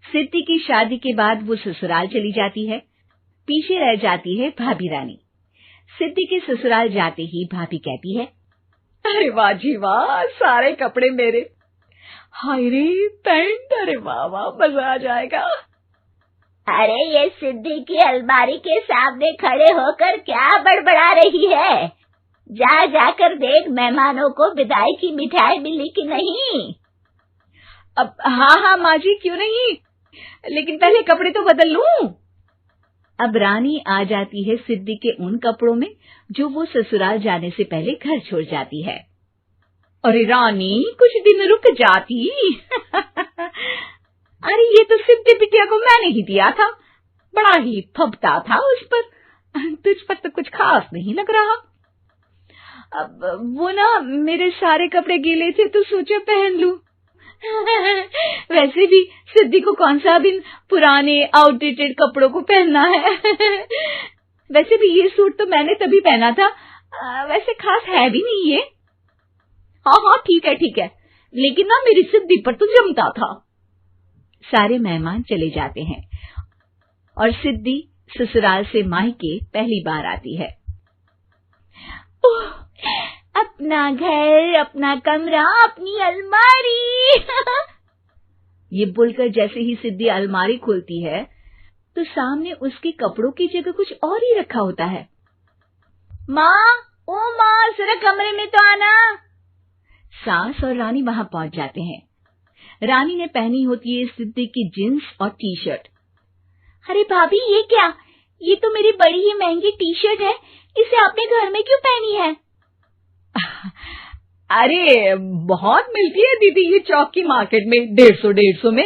सिद्धि की शादी के बाद वो ससुराल चली जाती है। पीछे रह जाती है भाभी रानी। सिद्धि के ससुराल जाते ही भाभी कहती है, अरे वाह जी वाह, सारे कपड़े मेरे। हाय रे पैंट, अरे वाह वाह, मजा आ जाएगा। अरे ये सिद्धि की अलमारी के सामने खड़े होकर क्या बड़बड़ा रही है? जा जाकर देख मेहमानों को विदाई की मिठाई मिली कि नहीं। अब हाँ माँ जी, क्यों नहीं, लेकिन पहले कपड़े तो बदल लूं। अब रानी आ जाती है सिद्धि के उन कपड़ों में जो वो ससुराल जाने से पहले घर छोड़ जाती है। अरे रानी, कुछ दिन रुक जाती। अरे ये तो सिद्धि बिटिया को मैंने ही दिया था, बड़ा ही फबता था उस पर, तुझ पर तो कुछ खास नहीं लग रहा। अब वो ना मेरे सारे कपड़े गीले थे तो सोचा पहन लूं। वैसे भी सिद्धि को कौन सा दिन पुराने आउटडेटेड कपड़ों को पहनना है। वैसे भी ये सूट तो मैंने तभी पहना था, वैसे खास है भी नहीं ये। हाँ ठीक है, लेकिन ना मेरी सिद्धि पर तो जमता था। सारे मेहमान चले जाते हैं और सिद्धि ससुराल से मायके पहली बार आती है। अपना घर, अपना कमरा, अपनी अलमारी। ये बोलकर जैसे ही सिद्धि अलमारी खोलती है तो सामने उसके कपड़ों की जगह कुछ और ही रखा होता है। माँ, ओ माँ, जरा कमरे में तो आना। सास और रानी वहां पहुंच जाते हैं। रानी ने पहनी होती है सिद्धि की जींस और टी शर्ट। अरे भाभी, ये क्या? ये तो मेरी बड़ी ही महंगी टी शर्ट है, इसे आपने घर में क्यों पहनी है? अरे बहुत मिलती है दीदी ये चौक की मार्केट में, 150 में।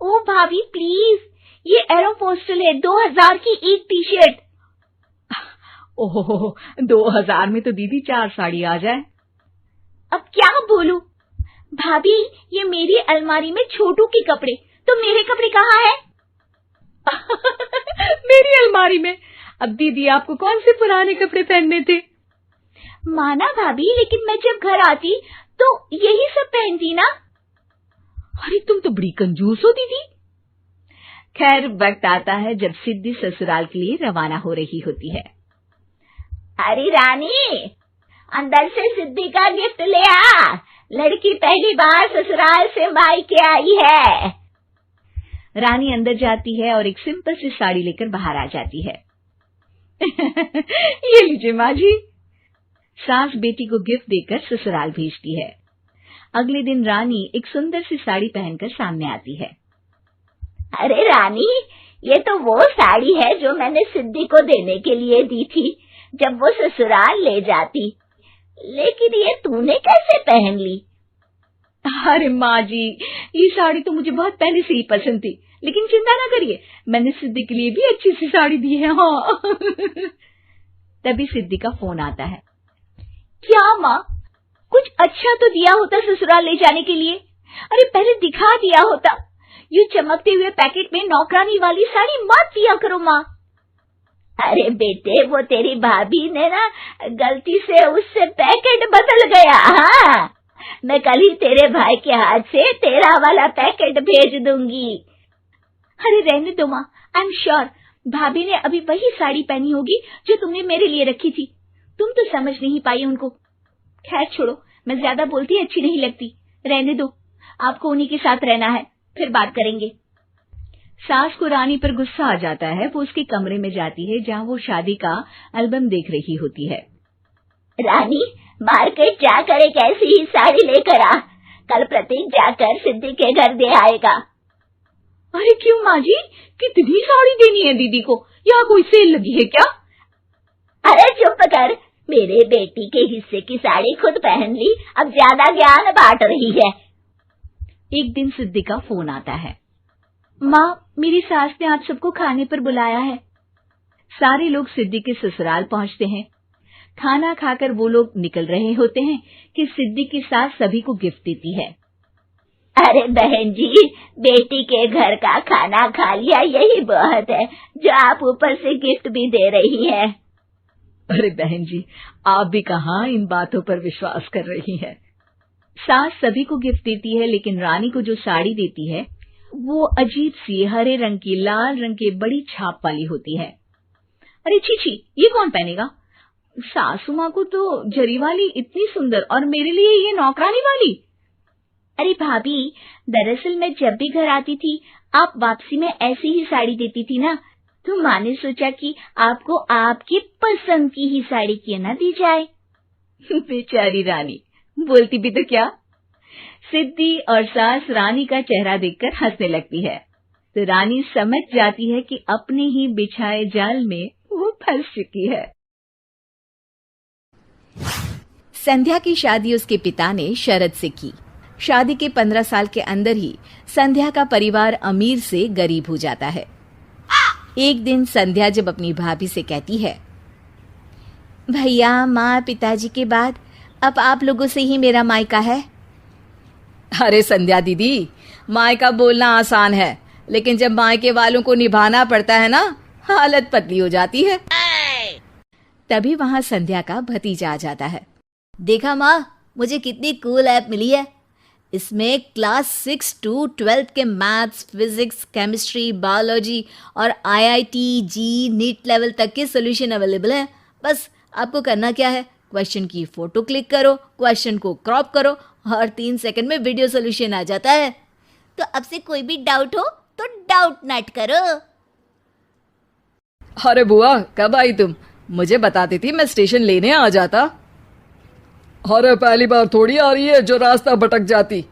ओ भाभी प्लीज, ये एरोपोस्टल है, 2000 की एक टी शर्ट। ओहो, 2000 में तो दीदी 4 साड़ी आ जाए। अब क्या बोलूं? भाभी, ये मेरी अलमारी में छोटू के कपड़े, तो मेरे कपड़े कहाँ हैं? मेरी अलमारी में? अब दीदी आपको कौन से पुराने कपड़े पहनने थे? माना भाभी, लेकिन मैं जब घर आती तो यही सब पहनती ना। अरे तुम तो बड़ी कंजूस हो दीदी। खैर, वक्त आता है जब सिद्धि ससुराल के लिए रवाना हो रही होती है। अरे रानी, अंदर से सिद्धि का गिफ्ट ले आ, लड़की पहली बार ससुराल से मायके आई है। रानी अंदर जाती है और एक सिंपल सी साड़ी लेकर बाहर आ जाती है। ये लीजिए माँ जी। सास बेटी को गिफ्ट देकर ससुराल भेजती है। अगले दिन रानी एक सुंदर सी साड़ी पहनकर सामने आती है। अरे रानी, ये तो वो साड़ी है जो मैंने सिद्धि को देने के लिए दी थी जब वो ससुराल ले जाती, लेकिन ये तूने कैसे पहन ली? अरे माँ जी, ये साड़ी तो मुझे बहुत पहले से ही पसंद थी, लेकिन चिंता ना करिए, मैंने सिद्धि के लिए भी अच्छी सी साड़ी दी है। हाँ। तभी सिद्धि का फोन आता है। क्या माँ, कुछ अच्छा तो दिया होता ससुराल ले जाने के लिए। अरे पहले दिखा दिया होता। ये चमकते हुए पैकेट में नौकरानी वाली साड़ी मत दिया करो माँ। अरे बेटे, वो तेरी भाभी ने ना गलती से उससे पैकेट बदल गया। हाँ, मैं कल ही तेरे भाई के हाथ से तेरा वाला पैकेट भेज दूंगी। अरे रहने दो माँ, आई एम श्योर भाभी ने अभी वही साड़ी पहनी होगी जो तुमने मेरे लिए रखी थी। तुम तो समझ नहीं पाई उनको। खैर छोड़ो, मैं ज्यादा बोलती अच्छी नहीं लगती, रहने दो, आपको उन्हीं के साथ रहना है, फिर बात करेंगे। सास को रानी पर गुस्सा आ जाता है। वो उसके कमरे में जाती है जहाँ वो शादी का एल्बम देख रही होती है। रानी, मार्केट जाकर एक ऐसी ही साड़ी लेकर आ, कल प्रतीक जाकर सिद्धि के घर दे आएगा। अरे क्यों माँ जी, कितनी साड़ी देनी है दीदी को? यहाँ कोई सेल लगी है क्या? अरे चुप कर, मेरे बेटी के हिस्से की साड़ी खुद पहन ली, अब ज्यादा ज्ञान बांट रही है। एक दिन सिद्धि का फोन आता है। माँ, मेरी सास ने आज सबको खाने पर बुलाया है। सारे लोग सिद्धि के ससुराल पहुँचते हैं। खाना खाकर वो लोग निकल रहे होते हैं कि सिद्धि की सास सभी को गिफ्ट देती है। अरे बहन जी, बेटी के घर का खाना खा लिया, यही बहुत है जो आप ऊपर से गिफ्ट भी दे रही है। अरे बहन जी, आप भी कहाँ इन बातों पर विश्वास कर रही हैं। सास सभी को गिफ्ट देती है, लेकिन रानी को जो साड़ी देती है वो अजीब सी हरे रंग की लाल रंग के बड़ी छाप वाली होती है। अरे छी, ये कौन पहनेगा? सासू माँ को तो जरी वाली इतनी सुंदर, और मेरे लिए ये नौकरानी वाली। अरे भाभी, दरअसल मैं जब भी घर आती थी आप वापसी में ऐसी ही साड़ी देती थी ना, तो माँ ने सोचा कि आपको आपकी पसंद की ही साड़ी क्यों ना दी जाए। बेचारी रानी, बोलती भी तो क्या। सिद्धि और सास रानी का चेहरा देखकर हंसने लगती है, तो रानी समझ जाती है कि अपने ही बिछाए जाल में वो फंस चुकी है। संध्या की शादी उसके पिता ने शरत से की। शादी के 15 साल के अंदर ही संध्या का परिवार अमीर से गरीब हो जाता है। एक दिन संध्या जब अपनी भाभी से कहती है, भैया माँ पिताजी के बाद अब आप लोगों से ही मेरा मायका है। अरे संध्या दीदी, मायका बोलना आसान है, लेकिन जब मायके वालों को निभाना पड़ता है ना, हालत पतली हो जाती है। तभी वहां संध्या का भतीजा आ जाता है। देखा माँ, मुझे कितनी कूल ऐप मिली है। इसमें क्लास 6 to 12 के मैथ्स, फिजिक्स, केमिस्ट्री, बायोलॉजी और IIT, जी, नीट लेवल तक के सॉल्यूशन अवेलेबल हैं। बस आपको करना क्या है, क्वेश्चन की फोटो क्लिक करो, क्वेश्चन को क्रॉप करो और 3 सेकंड में वीडियो सॉल्यूशन आ जाता है। तो अब से कोई भी डाउट हो तो डाउट नट करो। अरे बुआ, कब आई तुम? मुझे बताती थी, मैं स्टेशन लेने आ जाता। अरे पहली बार थोड़ी आ रही है जो रास्ता भटक जाती।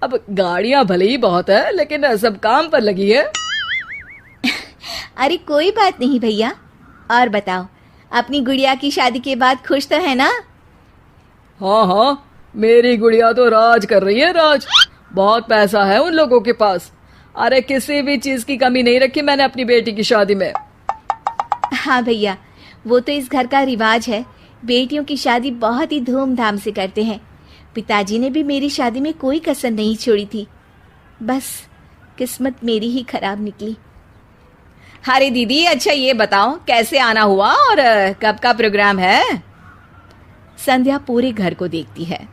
अब गाड़ियां भले ही बहुत है, लेकिन सब काम पर लगी है। अरे कोई बात नहीं भैया। और बताओ, अपनी गुड़िया की शादी के बाद खुश तो है ना? हाँ, मेरी गुड़िया तो राज कर रही है, राज। बहुत पैसा है उन लोगों के पास। अरे किसी भी चीज की कमी नहीं रखी मैंने अपनी बेटी की शादी में। हाँ भैया, वो तो इस घर का रिवाज है। बेटियों की शादी बहुत ही धूमधाम से करते हैं। पिताजी ने भी मेरी शादी में कोई कसर नहीं छोड़ी थी। बस किस्मत मेरी ही खराब निकली। अरे दीदी, अच्छा ये बताओ कैसे आना हुआ और कब का प्रोग्राम है? संध्या पूरे घर को देखती है।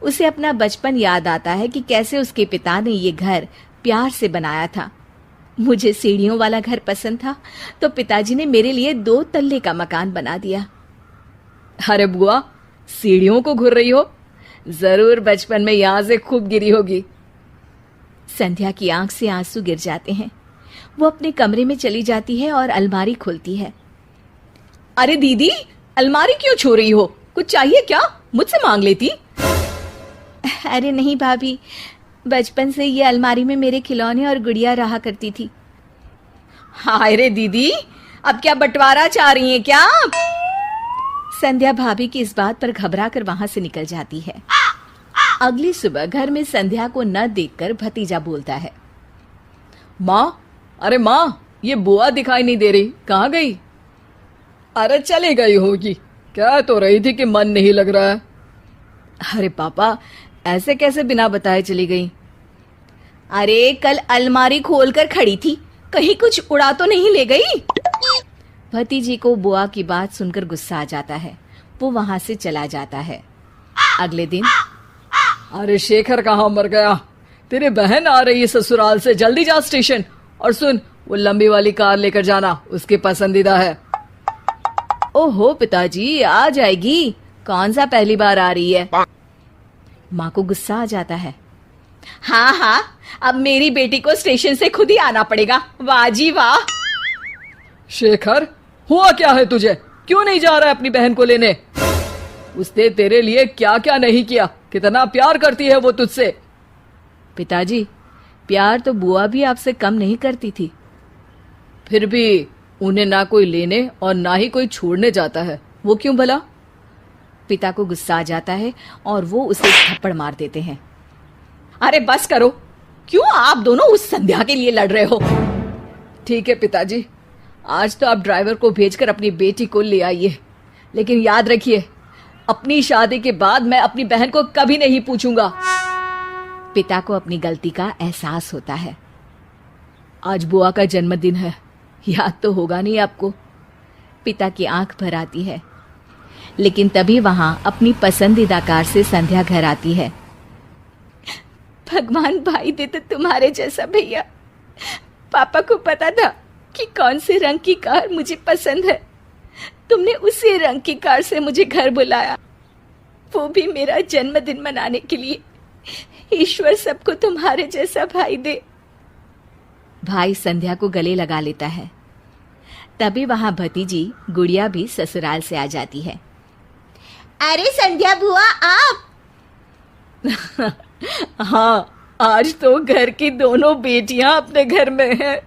उसे अपना बचपन याद आता है कि कैसे उसके पिता ने ये घर प्यार से बनाया था। मुझे सीढ़ियों वाला घर पसंद था, तो पिताजी ने मेरे लिए 2 तल्ले का मकान बना दिया। अरे बुआ, सीढ़ियों को घूर रही हो? जरूर बचपन में यहाँ से खूब गिरी होगी। संध्या की आंख से आंसू गिर जाते हैं। वो अपने कमरे में चली जाती है और अलमारी खोलती है। अरे दीदी, अलमारी क्यों छू रही हो? कुछ चाहिए क्या? मुझसे मांग लेती। अरे नहीं भाभी, बचपन से ये अलमारी में मेरे खिलौने और गुड़िया रहा करती थी। हाय रे दीदी, अब क्या बंटवारा चाह रही हैं क्या? संध्या भाभी की इस बात पर घबरा कर वहां से निकल जाती है। अगली सुबह घर में संध्या को न देखकर भतीजा बोलता है, माँ, अरे माँ, ये बुआ दिखाई नहीं दे रही, कहाँ गई? अरे चली गई होगी, कह तो रही थी कि मन नहीं लग रहा है। अरे पापा, ऐसे कैसे बिना बताए चली गई? अरे कल अलमारी खोलकर खड़ी थी, कहीं कुछ उड़ा तो नहीं ले गई? भतीजी को बुआ की बात सुनकर गुस्सा आ जाता है। वो वहां से चला जाता है। अगले दिन, अरे शेखर कहाँ मर गया? तेरी बहन आ रही है ससुराल से, जल्दी जा स्टेशन। और सुन, वो लंबी वाली कार लेकर जाना, उसकी पसंदीदा है। ओहो पिताजी, आ जाएगी। कौन सा पहली बार आ रही है? माँ को गुस्सा आ जाता है। हाँ, अब मेरी बेटी को स्टेशन से खुद ही आना पड़ेगा। वाह जी वाह। शेखर, हुआ क्या है तुझे? क्यों नहीं जा रहा है अपनी बहन को लेने? उसने तेरे लिए क्या क्या नहीं किया, कितना प्यार करती है वो तुझसे। पिताजी, प्यार तो बुआ भी आपसे कम नहीं करती थी। फिर भी उन्हें ना कोई लेने और ना ही कोई छोड़ने जाता है, वो क्यों भला? पिता को गुस्सा आ जाता है और वो उसे थप्पड़ मार देते हैं। अरे बस करो, क्यों आप दोनों उस संध्या के लिए लड़ रहे हो? ठीक है पिताजी, आज तो आप ड्राइवर को भेजकर अपनी बेटी को ले आइए, लेकिन याद रखिए, अपनी शादी के बाद मैं अपनी बहन को कभी नहीं पूछूंगा। पिता को अपनी गलती का एहसास होता है। आज बुआ का जन्मदिन है, याद तो होगा नहीं आपको? पिता की आंख भर आती है। लेकिन तभी वहां अपनी पसंदीदा कार से संध्या घर आती है। भगवान भाई दे तो तुम्हारे जैसा भैया, पापा को पता था कि कौन से रंग की कार मुझे पसंद है। तुमने उसी रंग की कार से मुझे घर बुलाया, वो भी मेरा जन्मदिन मनाने के लिए। ईश्वर सबको तुम्हारे जैसा भाई दे। भाई संध्या को गले लगा लेता है। तभी वहां भतीजी गुड़िया भी ससुराल से आ जाती है। अरे संध्या बुआ आप। हाँ, आज तो घर की दोनों बेटियां अपने घर में हैं।